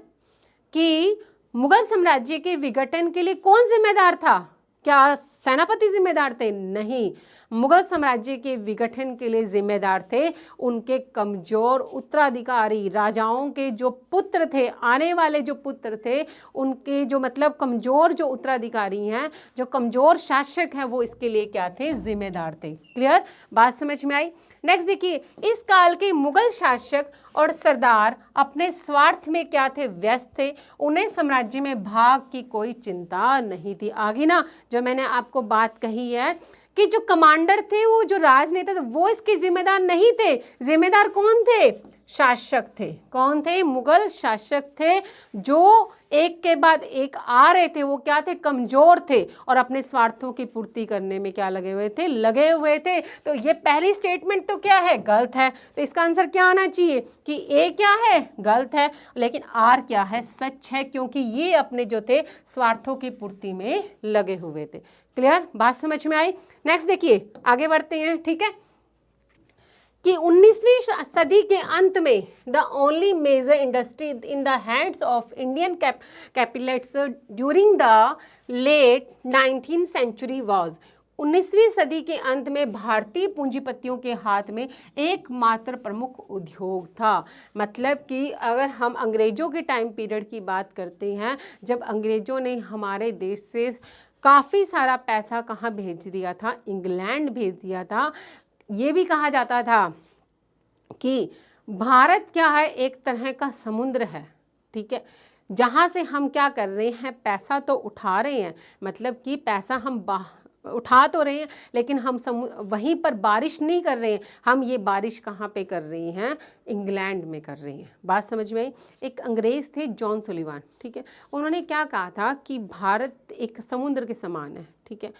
कि मुगल साम्राज्य के विघटन के लिए कौन जिम्मेदार था? क्या सेनापति जिम्मेदार थे? नहीं, मुगल साम्राज्य के विघटन के लिए जिम्मेदार थे उनके कमजोर उत्तराधिकारी, राजाओं के जो पुत्र थे, आने वाले जो पुत्र थे, उनके जो मतलब कमजोर जो उत्तराधिकारी हैं, जो कमजोर शासक हैं, वो इसके लिए क्या थे? जिम्मेदार थे। क्लियर? बात समझ में आई? नेक्स्ट देखिए, इस काल के मुगल शासक और सरदार अपने स्वार्थ में क्या थे? व्यस्त थे। उन्हें साम्राज्य में भाग की कोई चिंता नहीं थी। आगे ना जो मैंने आपको बात कही है कि जो कमांडर थे, वो जो राजनेता थे, वो इसके जिम्मेदार नहीं थे। जिम्मेदार कौन थे? शासक थे। कौन थे? मुगल शासक थे, जो एक के बाद एक आ रहे थे। वो क्या थे? कमजोर थे और अपने स्वार्थों की पूर्ति करने में क्या लगे हुए थे? लगे हुए थे। तो ये पहली स्टेटमेंट तो क्या है? गलत है। तो इसका आंसर क्या आना चाहिए कि ए क्या है? गलत है, लेकिन आर क्या है? सच है, क्योंकि ये अपने जो थे स्वार्थों की पूर्ति में लगे हुए थे। क्लियर? बात समझ में आई? नेक्स्ट देखिए, आगे बढ़ते हैं। ठीक है, कि 19वीं सदी के अंत में the only major industry in the hands of Indian capitalists during the late 19th century was. 19वीं सदी के अंत में भारतीय पूंजीपतियों के हाथ में एकमात्र प्रमुख उद्योग था। मतलब कि अगर हम अंग्रेजों के टाइम पीरियड की बात करते हैं, जब अंग्रेजों ने हमारे देश से काफ़ी सारा पैसा कहाँ भेज दिया था? इंग्लैंड भेज दिया था। ये भी कहा जाता था कि भारत क्या है, एक तरह का समुद्र है, ठीक है, जहाँ से हम क्या कर रहे हैं, पैसा तो उठा रहे हैं, मतलब कि पैसा हम उठा तो रहे हैं, लेकिन हम वहीं पर बारिश नहीं कर रहे हैं। हम ये बारिश कहाँ पे कर रहे हैं, इंग्लैंड में कर रहे हैं। बात समझ में आई। एक अंग्रेज़ थे जॉन सुलिवान, ठीक है, उन्होंने क्या कहा था कि भारत एक समुद्र के समान है, ठीक है,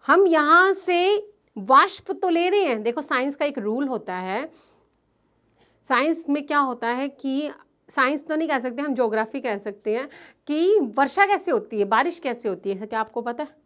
हम यहाँ से वाष्प तो ले रहे हैं। देखो साइंस का एक रूल होता है, साइंस में क्या होता है कि साइंस तो नहीं कह सकते, हम ज्योग्राफी कह सकते हैं कि वर्षा कैसे होती है, बारिश कैसे होती है। क्या आपको पता है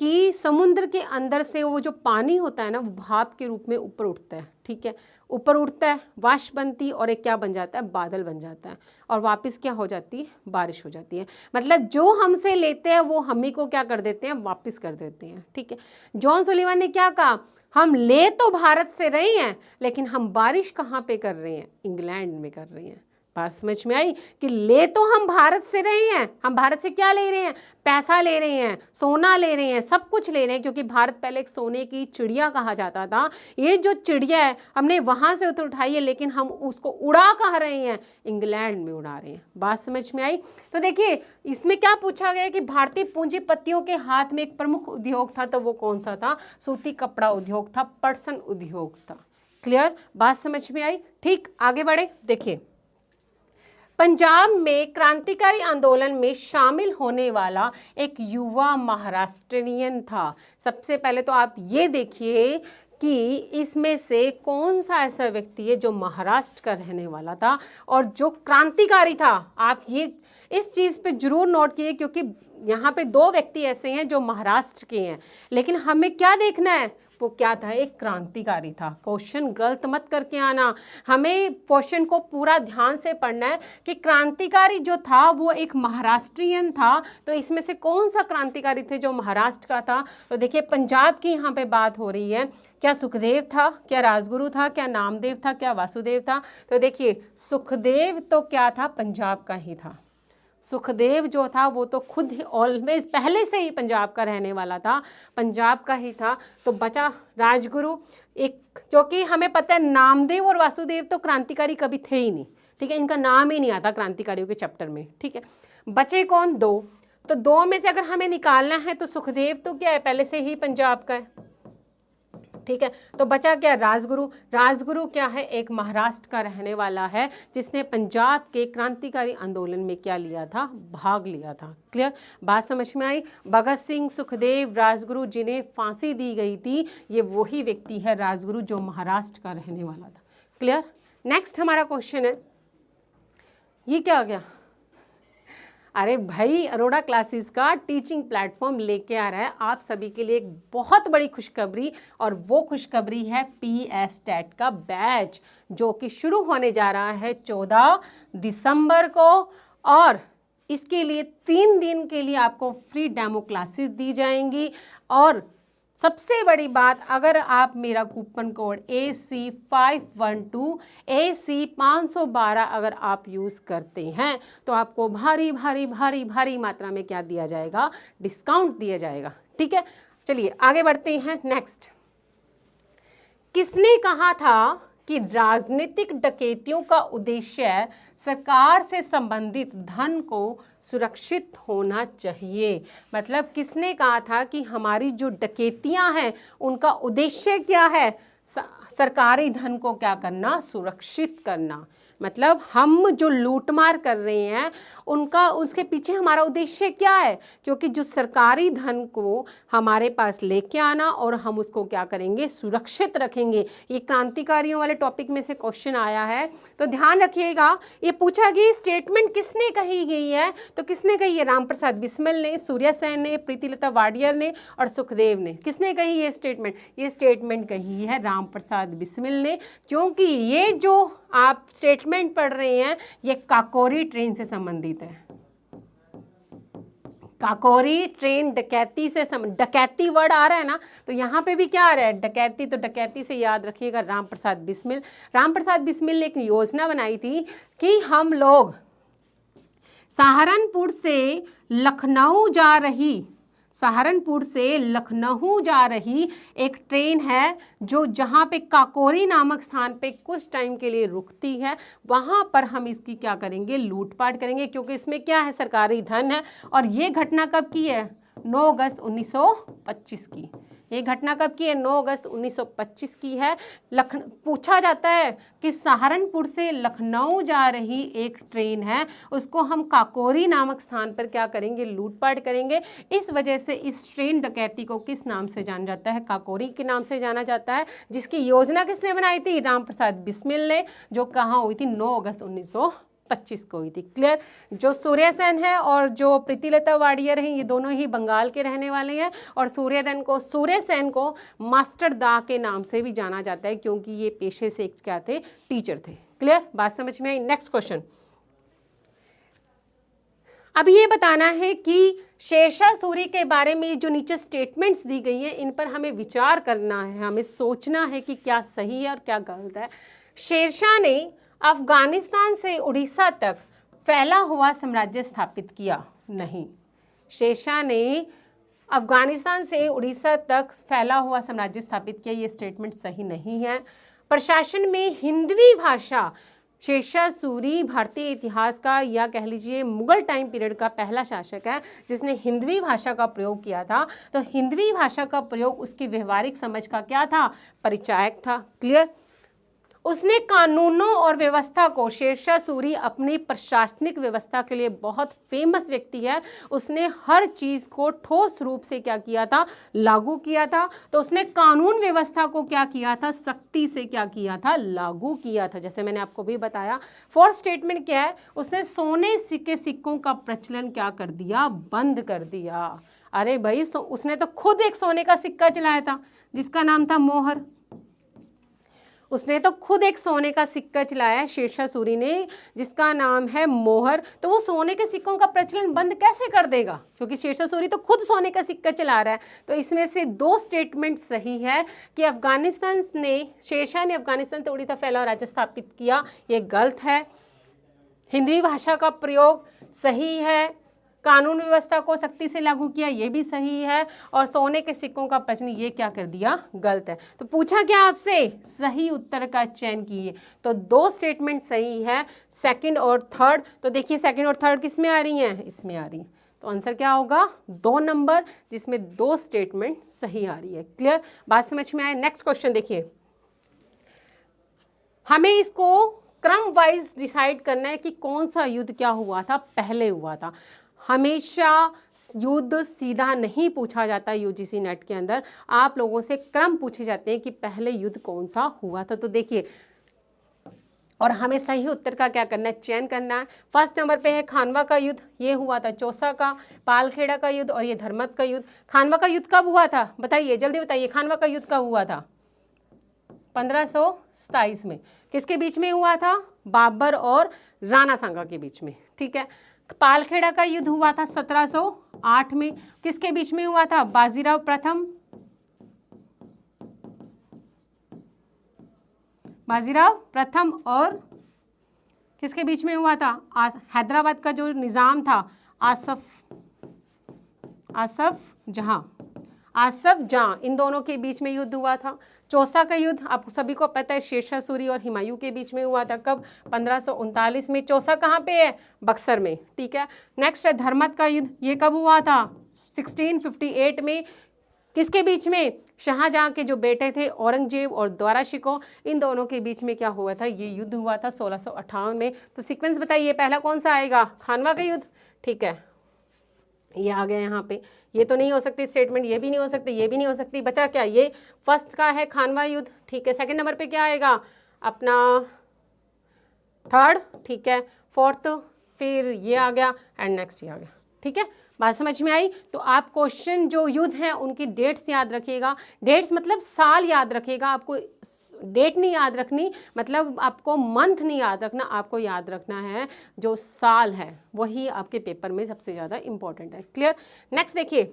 कि समुद्र के अंदर से वो जो पानी होता है ना, वो भाप के रूप में ऊपर उठता है, ठीक है, ऊपर उठता है, वाष्प बनती और एक क्या बन जाता है, बादल बन जाता है, और वापस क्या हो जाती है, बारिश हो जाती है। मतलब जो हमसे लेते हैं वो हम ही को क्या कर देते हैं, वापस कर देते हैं, ठीक है। जॉन सुलिवान ने क्या कहा, हम ले तो भारत से रहे हैं, लेकिन हम बारिश कहाँ पे कर रहे हैं, इंग्लैंड में कर रहे हैं। बात समझ में आई कि ले तो हम भारत से रहे हैं, हम भारत से क्या ले रहे हैं, पैसा ले रहे हैं, सोना ले रहे हैं, सब कुछ ले रहे हैं, क्योंकि भारत पहले एक सोने की चिड़िया कहा जाता था। ये जो चिड़िया है हमने वहां से उठाई है, लेकिन हम उसको उड़ा कहाँ रहे हैं, इंग्लैंड में उड़ा रहे हैं। बात समझ में आई। तो देखिए इसमें क्या पूछा गया कि भारतीय पूंजीपतियों के हाथ में एक प्रमुख उद्योग था, तो वो कौन सा था, सूती कपड़ा उद्योग था, पटसन उद्योग था। क्लियर, बात समझ में आई। ठीक, आगे बढ़े। देखिए पंजाब में क्रांतिकारी आंदोलन में शामिल होने वाला एक युवा महाराष्ट्रियन था। सबसे पहले तो आप ये देखिए कि इसमें से कौन सा ऐसा व्यक्ति है जो महाराष्ट्र का रहने वाला था और जो क्रांतिकारी था। आप ये इस चीज़ पे जरूर नोट कीजिए, क्योंकि यहाँ पे दो व्यक्ति ऐसे हैं जो महाराष्ट्र के हैं, लेकिन हमें क्या देखना है, वो क्या था, एक क्रांतिकारी था। क्वेश्चन गलत मत करके आना, हमें क्वेश्चन को पूरा ध्यान से पढ़ना है कि क्रांतिकारी जो था वो एक महाराष्ट्रियन था। तो इसमें से कौन सा क्रांतिकारी थे जो महाराष्ट्र का था। तो देखिए पंजाब की यहाँ पे बात हो रही है, क्या सुखदेव था, क्या राजगुरु था, क्या नामदेव था, क्या वासुदेव था। तो देखिए सुखदेव तो क्या था, पंजाब का ही था। सुखदेव जो था वो तो खुद ही ऑलवेज पहले से ही पंजाब का रहने वाला था, पंजाब का ही था। तो बचा राजगुरु एक, क्योंकि हमें पता है नामदेव और वासुदेव तो क्रांतिकारी कभी थे ही नहीं, ठीक है, इनका नाम ही नहीं आता क्रांतिकारियों के चैप्टर में, ठीक है। बचे कौन, दो। तो दो में से अगर हमें निकालना है तो सुखदेव तो क्या है, पहले से ही पंजाब का है, ठीक है। तो बचा क्या, राजगुरु। राजगुरु क्या है, एक महाराष्ट्र का रहने वाला है, जिसने पंजाब के क्रांतिकारी आंदोलन में क्या लिया था, भाग लिया था। क्लियर, बात समझ में आई। भगत सिंह, सुखदेव, राजगुरु जिन्हें फांसी दी गई थी, ये वही व्यक्ति है राजगुरु जो महाराष्ट्र का रहने वाला था। क्लियर। नेक्स्ट हमारा क्वेश्चन है, ये क्या हो गया, अरे भाई अरोड़ा क्लासेस का टीचिंग प्लेटफॉर्म लेके आ रहा है आप सभी के लिए एक बहुत बड़ी खुशखबरी, और वो खुशखबरी है PS टेट का बैच, जो कि शुरू होने जा रहा है 14 दिसंबर को। और इसके लिए 3 दिन के लिए आपको फ्री डेमो क्लासेस दी जाएंगी। और सबसे बड़ी बात, अगर आप मेरा कूपन कोड AC512 AC512 अगर आप यूज़ करते हैं तो आपको भारी भारी भारी भारी मात्रा में क्या दिया जाएगा, डिस्काउंट दिया जाएगा। ठीक है, चलिए आगे बढ़ते हैं। नेक्स्ट, किसने कहा था कि राजनीतिक डकैतियों का उद्देश्य सरकार से संबंधित धन को सुरक्षित होना चाहिए। मतलब किसने कहा था कि हमारी जो डकैतियां हैं उनका उद्देश्य क्या है, सरकारी धन को क्या करना, सुरक्षित करना। मतलब हम जो लूटमार कर रहे हैं उनका, उसके पीछे हमारा उद्देश्य क्या है, क्योंकि जो सरकारी धन को हमारे पास लेके आना और हम उसको क्या करेंगे, सुरक्षित रखेंगे। ये क्रांतिकारियों वाले टॉपिक में से क्वेश्चन आया है, तो ध्यान रखिएगा। ये पूछा गया स्टेटमेंट किसने कही गई है, तो किसने कही है, राम प्रसाद बिस्मिल ने, सूर्या सेन ने, प्रीतिलता वाडियर ने और सुखदेव ने। किसने कही ये स्टेटमेंट, ये स्टेटमेंट कही है राम प्रसाद बिस्मिल ने, क्योंकि ये जो आप स्टेटमेंट पढ़ रहे हैं ये काकोरी ट्रेन से संबंधित है। काकोरी ट्रेन डकैती से डकैती वर्ड आ रहा है ना, तो यहाँ पे भी क्या आ रहा है, डकैती। तो डकैती से याद रखिएगा राम प्रसाद बिस्मिल। राम प्रसाद बिस्मिल ने एक योजना बनाई थी कि हम लोग सहारनपुर से लखनऊ जा रही सहारनपुर से लखनऊ जा रही एक ट्रेन है जो जहाँ पे काकोरी नामक स्थान पे कुछ टाइम के लिए रुकती है, वहाँ पर हम इसकी क्या करेंगे, लूटपाट करेंगे, क्योंकि इसमें क्या है, सरकारी धन है। और ये घटना कब की है, 9 अगस्त 1925 की। ये घटना कब की है, 9 अगस्त 1925 की है। पूछा जाता है कि सहारनपुर से लखनऊ जा रही एक ट्रेन है, उसको हम काकोरी नामक स्थान पर क्या करेंगे, लूटपाट करेंगे। इस वजह से इस ट्रेन डकैती को किस नाम से जाना जाता है, काकोरी के नाम से जाना जाता है, जिसकी योजना किसने बनाई थी, राम प्रसाद बिस्मिल ने, जो कहाँ हुई थी, 9 अगस्त 1925 को हुई थी। क्लियर। जो सूर्य सेन है और जो प्रीतिलता वाडियर हैं, ये दोनों ही बंगाल के रहने वाले हैं, और सूर्य सेन को मास्टर दा के नाम से भी जाना जाता है, क्योंकि ये पेशे से क्या थे, टीचर थे। क्लियर, बात समझ में आई। Next question. अब ये बताना है कि शेरशाह सूरी के बारे में जो नीचे स्टेटमेंट्स दी गई हैं, इन पर हमें विचार करना है, हमें सोचना है कि क्या सही है और क्या गलत है। शेरशाह ने अफगानिस्तान से उड़ीसा तक फैला हुआ साम्राज्य स्थापित किया, नहीं। शेरशाह ने अफगानिस्तान से उड़ीसा तक फैला हुआ साम्राज्य स्थापित किया, ये स्टेटमेंट सही नहीं है। प्रशासन में हिंदवी भाषा, शेरशाह सूरी भारतीय इतिहास का या कह लीजिए मुगल टाइम पीरियड का पहला शासक है जिसने हिंदवी भाषा का प्रयोग किया था। तो हिंदवी भाषा का प्रयोग उसकी व्यवहारिक समझ का क्या था, परिचायक था। क्लियर। उसने कानूनों और व्यवस्था को, शेरशाह सूरी अपनी प्रशासनिक व्यवस्था के लिए बहुत फेमस व्यक्ति है, उसने हर चीज़ को ठोस रूप से क्या किया था, लागू किया था। तो उसने कानून व्यवस्था को क्या किया था, सख्ती से क्या किया था, लागू किया था, जैसे मैंने आपको भी बताया। फोर्थ स्टेटमेंट क्या है, उसने सोने के सिक्कों का प्रचलन क्या कर दिया, बंद कर दिया। अरे भाई, उसने तो खुद एक सोने का सिक्का चलाया था जिसका नाम था मोहर। उसने तो खुद एक सोने का सिक्का चलाया शेरशाह सूरी ने, जिसका नाम है मोहर। तो वो सोने के सिक्कों का प्रचलन बंद कैसे कर देगा, क्योंकि शेरशाह सूरी तो खुद सोने का सिक्का चला रहा है। तो इसमें से दो स्टेटमेंट सही है कि शेरशाह ने अफगानिस्तान से उड़ीसा फैला और राज्य स्थापित किया, ये गलत है। हिंदी भाषा का प्रयोग सही है, कानून व्यवस्था को सख्ती से लागू किया, ये भी सही है, और सोने के सिक्कों का प्रचलन ये क्या कर दिया, गलत है। तो पूछा क्या आपसे, सही उत्तर का चयन कीजिए। तो दो स्टेटमेंट सही है, सेकंड और थर्ड। तो देखिए सेकंड और थर्ड किस में आ रही हैं, इसमें आ रही हैं। तो आंसर क्या होगा, 2 नंबर, जिसमें 2 स्टेटमेंट सही आ रही है। क्लियर, बात समझ में आए। नेक्स्ट क्वेश्चन देखिए, हमें इसको क्रम वाइज डिसाइड करना है कि कौन सा युद्ध क्या हुआ था, पहले हुआ था। हमेशा युद्ध सीधा नहीं पूछा जाता यूजीसी नेट के अंदर, आप लोगों से क्रम पूछे जाते हैं कि पहले युद्ध कौन सा हुआ था। तो देखिए, और हमें सही उत्तर का क्या करना है, चयन करना है। फर्स्ट नंबर पे है खानवा का युद्ध, ये हुआ था चौसा का, पालखेड़ा का युद्ध और ये धर्मत का युद्ध। खानवा का युद्ध कब हुआ था, बताइए जल्दी बताइए, खानवा का युद्ध कब हुआ था, 1527 में। किसके बीच में हुआ था, बाबर और राणा सांगा के बीच में। ठीक है। पालखेड़ा का युद्ध हुआ था 1708 में, किसके बीच में हुआ था, बाजीराव प्रथम और किसके बीच में हुआ था, हैदराबाद का जो निजाम था आसफ जहां, इन दोनों के बीच में युद्ध हुआ था। चौसा का युद्ध आप सभी को पता है, शेरशाह सूरी और हुमायूं के बीच में हुआ था, कब, 1539 में। चौसा कहाँ पे है, बक्सर में। ठीक है। नेक्स्ट है धर्मत का युद्ध, ये कब हुआ था, 1658 में। किसके बीच में, शाहजहां के जो बेटे थे औरंगजेब और द्वारा शिकोह, इन दोनों के बीच में क्या हुआ था, ये युद्ध हुआ था 1658 में। तो सीक्वेंस बताइए, पहला कौन सा आएगा, खानवा का युद्ध। ठीक है, ये आ गया यहाँ पे। ये तो नहीं हो सकती स्टेटमेंट, ये भी नहीं हो सकती, ये भी नहीं हो सकती, बचा क्या, ये फर्स्ट का है खानवा युद्ध। ठीक है। सेकंड नंबर पे क्या आएगा, अपना थर्ड। ठीक है। फोर्थ फिर ये आ गया एंड नेक्स्ट ये आ गया। ठीक है, बात समझ में आई। तो आप क्वेश्चन जो युद्ध हैं उनकी डेट्स याद रखिएगा। डेट्स मतलब साल याद रखिएगा, आपको डेट नहीं याद रखनी, मतलब आपको मंथ नहीं याद रखना, आपको याद रखना है जो साल है, वही आपके पेपर में सबसे ज़्यादा इंपॉर्टेंट है। क्लियर। नेक्स्ट देखिए,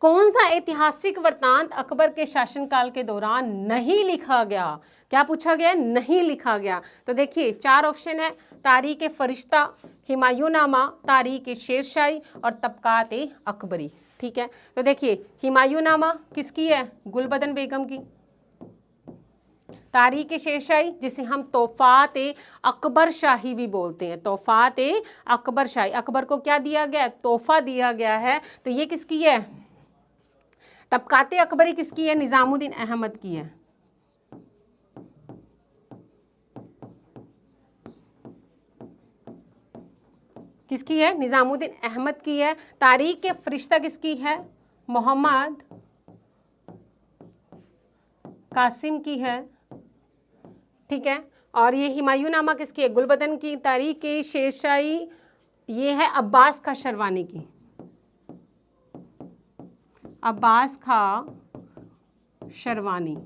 कौन सा ऐतिहासिक वृत्तांत अकबर के शासनकाल के दौरान नहीं लिखा गया, क्या पूछा गया, नहीं लिखा गया। तो देखिए 4 ऑप्शन है, तारीख फरिश्ता, हुमायूंनामा, तारीख शेरशाही और तबकात अकबरी। ठीक है। तो देखिए हुमायूंनामा किसकी है, गुलबदन बेगम की। तारीख शेरशाही जिसे हम तोहफात अकबर शाही भी बोलते हैं, तोहफात अकबर शाही, अकबर को क्या दिया गया, तोहफा दिया गया है, तो ये किसकी है। तबकाते अकबरी किसकी है, निजामुद्दीन अहमद की है। किसकी है, निजामुद्दीन अहमद की है। तारीख के फरिश्ता किसकी है, मोहम्मद कासिम की है, ठीक है। और ये हुमायूंनामा किसकी है, गुलबदन की। तारीख शेरशाही ये है अब्बास खां शरवानी की, अब्बास खां शरवानी,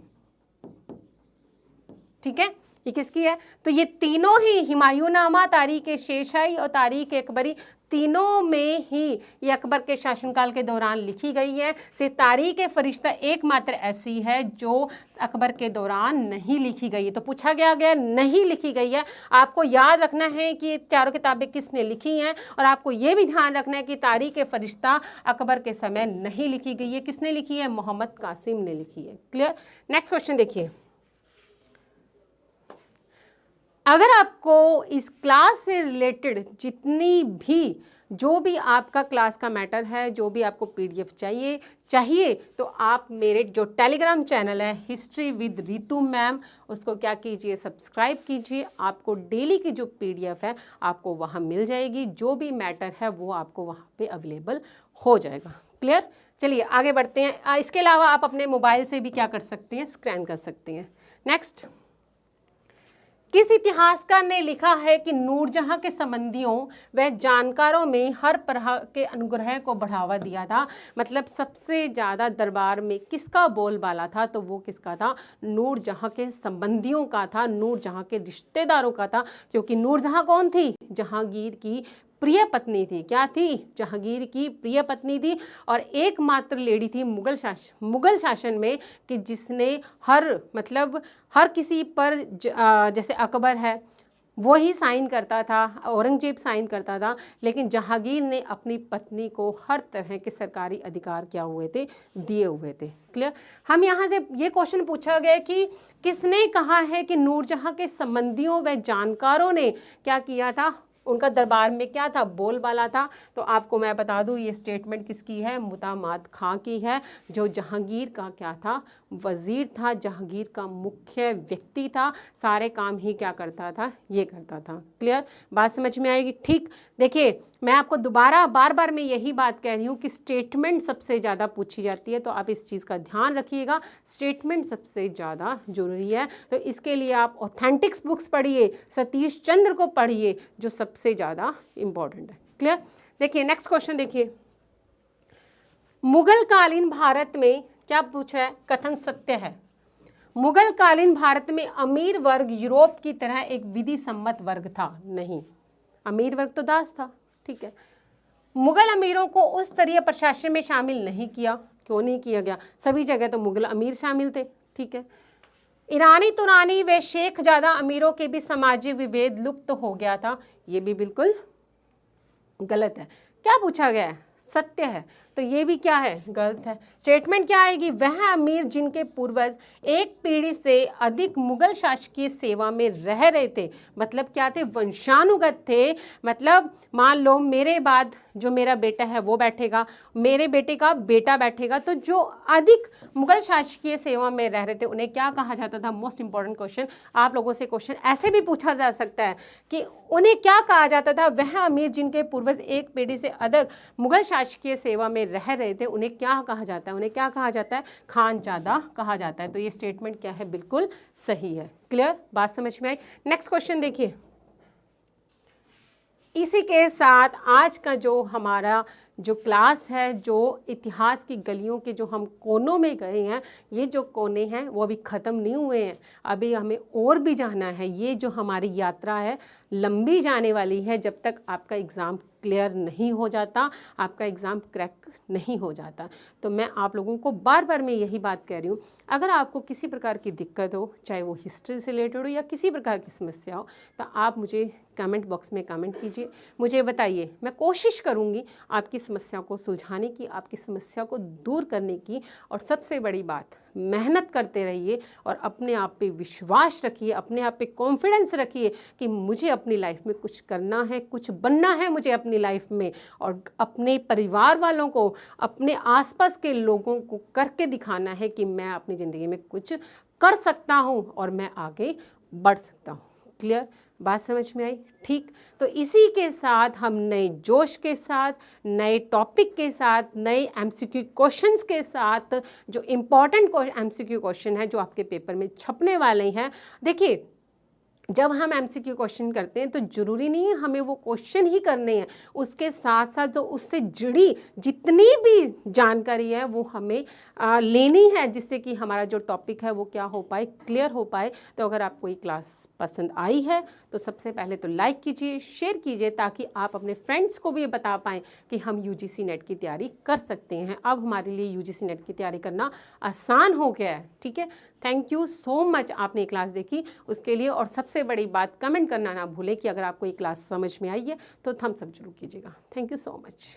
ठीक है। ये किसकी है, तो ये तीनों ही हुमायूंनामा, तारीख शेरशाही और तारीख अकबरी, तीनों में ही ये अकबर के शासनकाल के दौरान लिखी गई है। सिर्फ तारीख फरिश्ता एकमात्र ऐसी है जो अकबर के दौरान नहीं लिखी गई है। तो पूछा गया नहीं लिखी गई है। आपको याद रखना है कि ये चारों किताबें किसने लिखी हैं, और आपको ये भी ध्यान रखना है कि तारीख फरिश्ता अकबर के समय नहीं लिखी गई है। किसने लिखी है, मोहम्मद कासिम ने लिखी है। क्लियर। नेक्स्ट क्वेश्चन देखिए, अगर आपको इस क्लास से रिलेटेड जितनी भी जो भी आपका क्लास का मैटर है, जो भी आपको पीडीएफ चाहिए तो आप मेरे जो टेलीग्राम चैनल है हिस्ट्री विद रितु मैम, उसको क्या कीजिए, सब्सक्राइब कीजिए। आपको डेली की जो पीडीएफ है आपको वहाँ मिल जाएगी, जो भी मैटर है वो आपको वहाँ पे अवेलेबल हो जाएगा। क्लियर। चलिए आगे बढ़ते हैं। इसके अलावा आप अपने मोबाइल से भी क्या कर सकते हैं, स्कैन कर सकते हैं। नेक्स्ट, किस इतिहासकार ने लिखा है कि नूरजहां के संबंधियों व जानकारों में हर तरह के अनुग्रह को बढ़ावा दिया था। मतलब सबसे ज़्यादा दरबार में किसका बोलबाला था, तो वो किसका था, नूरजहां के संबंधियों का था, नूरजहां के रिश्तेदारों का था। क्योंकि नूरजहां कौन थी, जहांगीर की प्रिय पत्नी थी। क्या थी, जहांगीर की प्रिय पत्नी थी, और एकमात्र लेडी थी मुगल शासन में कि जिसने हर किसी पर जैसे अकबर है वो ही साइन करता था, औरंगजेब साइन करता था, लेकिन जहांगीर ने अपनी पत्नी को हर तरह के सरकारी अधिकार क्या हुए थे, दिए हुए थे। क्लियर। हम यहाँ से ये क्वेश्चन पूछा गया कि किसने कहा है कि नूरजहां के संबंधियों व जानकारों ने क्या किया था, उनका दरबार में क्या था, बोलबाला था। तो आपको मैं बता दूं ये स्टेटमेंट किसकी है, मुतामाद खां की है, जो जहांगीर का क्या था, वजीर था, जहांगीर का मुख्य व्यक्ति था, सारे काम ही क्या करता था, ये करता था। क्लियर, बात समझ में आएगी। ठीक, देखिए मैं आपको दोबारा बार बार मैं यही बात कह रही हूँ कि स्टेटमेंट सबसे ज़्यादा पूछी जाती है, तो आप इस चीज़ का ध्यान रखिएगा, स्टेटमेंट सबसे ज़्यादा जरूरी है। तो इसके लिए आप ऑथेंटिक्स बुक्स पढ़िए, सतीश चंद्र को पढ़िए, जो सबसे ज़्यादा इम्पॉर्टेंट है। क्लियर। देखिए नेक्स्ट क्वेश्चन देखिए, मुगल कालीन भारत में क्या पूछा है, कथन सत्य है, मुगल कालीन भारत में अमीर वर्ग यूरोप की तरह एक विधि सम्मत वर्ग था। नहीं, अमीर वर्ग तो दास था। ठीक है, मुगल अमीरों को उस स्तरीय प्रशासन में शामिल नहीं किया। क्यों नहीं किया गया, सभी जगह तो मुगल अमीर शामिल थे। ठीक है, ईरानी तुरानी व शेख ज़्यादा अमीरों के भी सामाजिक विभेद लुप्त हो गया था। ये भी बिल्कुल गलत है। क्या पूछा गया है, सत्य है, तो ये भी क्या है, गलत है। स्टेटमेंट क्या आएगी, वह अमीर जिनके पूर्वज एक पीढ़ी से अधिक मुगल शासकीय सेवा में रह रहे थे, मतलब क्या थे, वंशानुगत थे। मतलब मान लो मेरे बाद जो मेरा बेटा है वो बैठेगा, मेरे बेटे का बेटा बैठेगा, तो जो अधिक मुगल शासकीय सेवा में रह रहे थे उन्हें क्या कहा जाता था। मोस्ट इंपॉर्टेंट क्वेश्चन, आप लोगों से क्वेश्चन ऐसे भी पूछा जा सकता है कि उन्हें क्या कहा जाता था, वह अमीर जिनके पूर्वज एक पीढ़ी से अधिक मुगल शासकीय सेवा में रह रहे थे उन्हें क्या कहा जाता है, उन्हें क्या कहा जाता है, खानजादा कहा जाता है। तो ये स्टेटमेंट क्या है, बिल्कुल सही है। क्लियर, बात समझ में आई। नेक्स्ट क्वेश्चन देखिए, इसी के साथ आज का जो हमारा जो क्लास है, जो इतिहास की गलियों के जो हम कोनों में गए हैं, ये जो कोने हैं वो अभी ख़त्म नहीं हुए हैं, अभी हमें और भी जाना है। ये जो हमारी यात्रा है लंबी जाने वाली है, जब तक आपका एग्ज़ाम क्लियर नहीं हो जाता, आपका एग्ज़ाम क्रैक नहीं हो जाता। तो मैं आप लोगों को बार बार मैं यही बात कह रही हूँ, अगर आपको किसी प्रकार की दिक्कत हो, चाहे वो हिस्ट्री से रिलेटेड हो या किसी प्रकार की समस्या हो, तो आप मुझे कमेंट बॉक्स में कमेंट कीजिए, मुझे बताइए। मैं कोशिश करूँगी आपकी समस्या को सुलझाने की, आपकी समस्या को दूर करने की। और सबसे बड़ी बात, मेहनत करते रहिए और अपने आप पे विश्वास रखिए, अपने आप पे कॉन्फिडेंस रखिए कि मुझे अपनी लाइफ में कुछ करना है, कुछ बनना है मुझे अपनी लाइफ में, और अपने परिवार वालों को, अपने आसपास के लोगों को करके दिखाना है कि मैं अपनी ज़िंदगी में कुछ कर सकता हूँ और मैं आगे बढ़ सकता हूँ। क्लियर? बात समझ में आई? ठीक। तो इसी के साथ हम नए जोश के साथ, नए टॉपिक के साथ, नए एमसीक्यू क्वेश्चंस के साथ, जो इम्पॉर्टेंट एमसीक्यू क्वेश्चन है जो आपके पेपर में छपने वाले हैं। देखिए, जब हम एमसीक्यू क्वेश्चन करते हैं तो ज़रूरी नहीं है हमें वो क्वेश्चन ही करने हैं, उसके साथ साथ जो उससे जुड़ी जितनी भी जानकारी है वो हमें लेनी है, जिससे कि हमारा जो टॉपिक है वो क्या हो पाए, क्लियर हो पाए। तो अगर आपको ये क्लास पसंद आई है तो सबसे पहले तो लाइक कीजिए, शेयर कीजिए, ताकि आप अपने फ्रेंड्स को भी ये बता पाएँ कि हम यूजीसी नेट की तैयारी कर सकते हैं। अब हमारे लिए यूजीसी नेट की तैयारी करना आसान हो गया है। ठीक है, थैंक यू सो मच आपने ये क्लास देखी उसके लिए। और सबसे बड़ी बात, कमेंट करना ना भूलें कि अगर आपको ये क्लास समझ में आई है तो थम्स अप जरूर कीजिएगा। Thank you so much.